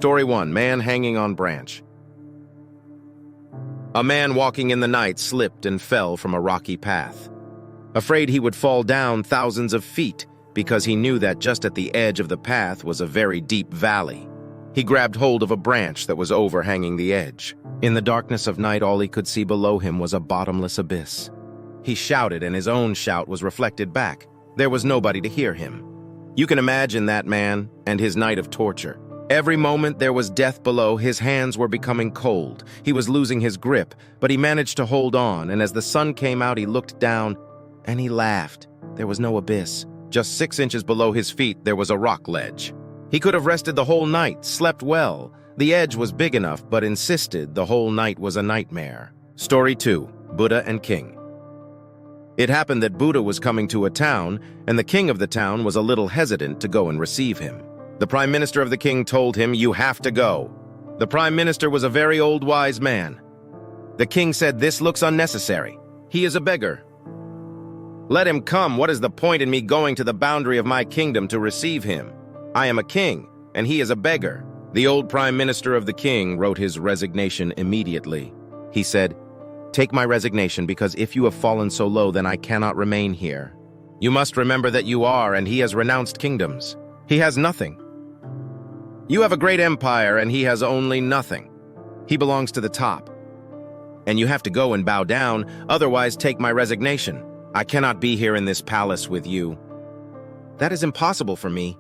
Story 1. Man hanging on branch. A man walking in the night slipped and fell from a rocky path. Afraid he would fall down thousands of feet because he knew that just at the edge of the path was a very deep valley. He grabbed hold of a branch that was overhanging the edge. In the darkness of night, all he could see below him was a bottomless abyss. He shouted, and his own shout was reflected back. There was nobody to hear him. You can imagine that man and his night of torture. Every moment there was death below. His hands were becoming cold. He was losing his grip, but he managed to hold on, and as the sun came out, he looked down, and he laughed. There was no abyss. Just 6 inches below his feet, there was a rock ledge. He could have rested the whole night, slept well. The edge was big enough, but insisted the whole night was a nightmare. Story 2. Buddha and King. It happened that Buddha was coming to a town, and the king of the town was a little hesitant to go and receive him. The prime minister of the king told him, "You have to go." The prime minister was a very old wise man. The king said, "This looks unnecessary. He is a beggar. Let him come. What is the point in me going to the boundary of my kingdom to receive him? I am a king, and he is a beggar." The old prime minister of the king wrote his resignation immediately. He said, "Take my resignation, because if you have fallen so low, then I cannot remain here. You must remember that you are, and he has renounced kingdoms. He has nothing. You have a great empire, and he has only nothing. He belongs to the top. And you have to go and bow down, otherwise take my resignation. I cannot be here in this palace with you. That is impossible for me."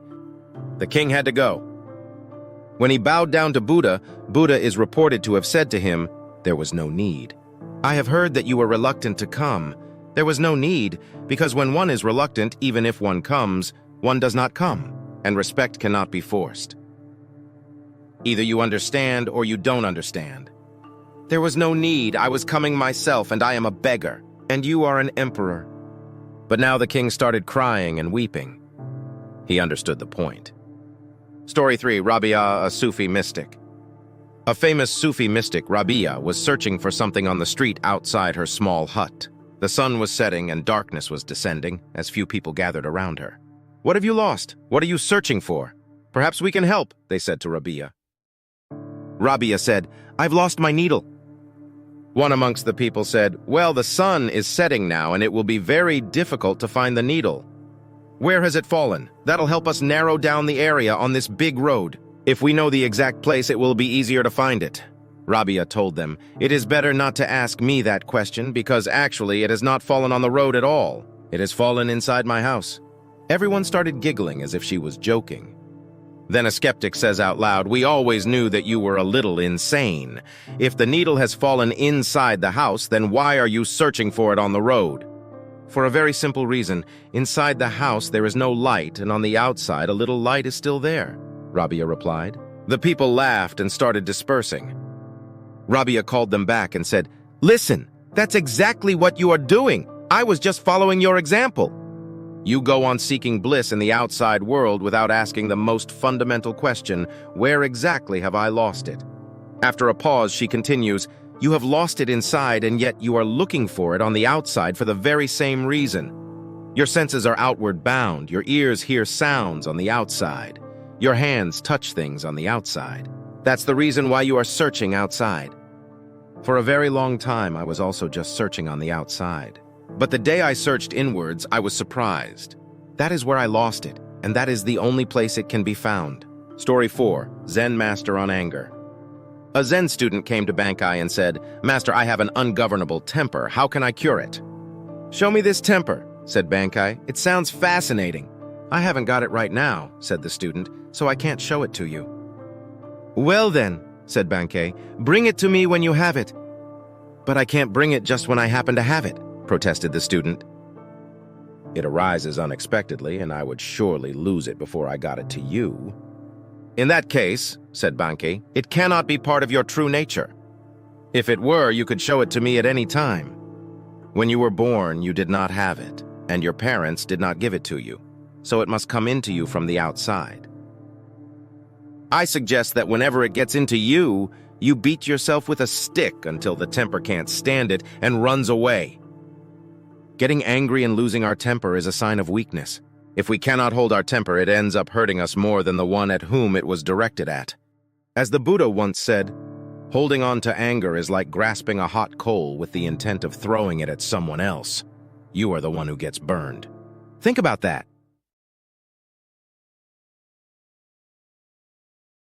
The king had to go. When he bowed down to Buddha, Buddha is reported to have said to him, "There was no need. I have heard that you were reluctant to come. There was no need, because when one is reluctant, even if one comes, one does not come, and respect cannot be forced. Either you understand or you don't understand. There was no need. I was coming myself, and I am a beggar, and you are an emperor." But now the king started crying and weeping. He understood the point. Story 3. Rabia, a Sufi mystic. A famous Sufi mystic, Rabia, was searching for something on the street outside her small hut. The sun was setting and darkness was descending as few people gathered around her. "What have you lost? What are you searching for? Perhaps we can help," they said to Rabia. Rabia said, "I've lost my needle." One amongst the people said, "Well, the sun is setting now, and it will be very difficult to find the needle. Where has it fallen? That'll help us narrow down the area on this big road. If we know the exact place, it will be easier to find it." Rabia told them, "It is better not to ask me that question, because actually it has not fallen on the road at all. It has fallen inside my house." Everyone started giggling as if she was joking. Then a skeptic says out loud, "We always knew that you were a little insane. If the needle has fallen inside the house, then why are you searching for it on the road?" "For a very simple reason. Inside the house there is no light, and on the outside a little light is still there," Rabia replied. The people laughed and started dispersing. Rabia called them back and said, "Listen, that's exactly what you are doing. I was just following your example. You go on seeking bliss in the outside world without asking the most fundamental question, where exactly have I lost it?" After a pause, she continues, "You have lost it inside, and yet you are looking for it on the outside for the very same reason. Your senses are outward bound. Your ears hear sounds on the outside. Your hands touch things on the outside. That's the reason why you are searching outside. For a very long time, I was also just searching on the outside. But the day I searched inwards, I was surprised. That is where I lost it, and that is the only place it can be found." Story 4. Zen Master on Anger. A Zen student came to Bankai and said, "Master, I have an ungovernable temper. How can I cure it?" "Show me this temper," said Bankai. "It sounds fascinating." "I haven't got it right now," said the student, "so I can't show it to you." "Well then," said Bankai, "bring it to me when you have it." "But I can't bring it just when I happen to have it," protested the student. "It arises unexpectedly, and I would surely lose it before I got it to you." "In that case," said Bankai, "it cannot be part of your true nature. If it were, you could show it to me at any time. When you were born, you did not have it, and your parents did not give it to you, so it must come into you from the outside. I suggest that whenever it gets into you, you beat yourself with a stick until the temper can't stand it and runs away. Getting angry and losing our temper is a sign of weakness. If we cannot hold our temper, it ends up hurting us more than the one at whom it was directed at. As the Buddha once said, holding on to anger is like grasping a hot coal with the intent of throwing it at someone else. You are the one who gets burned. Think about that.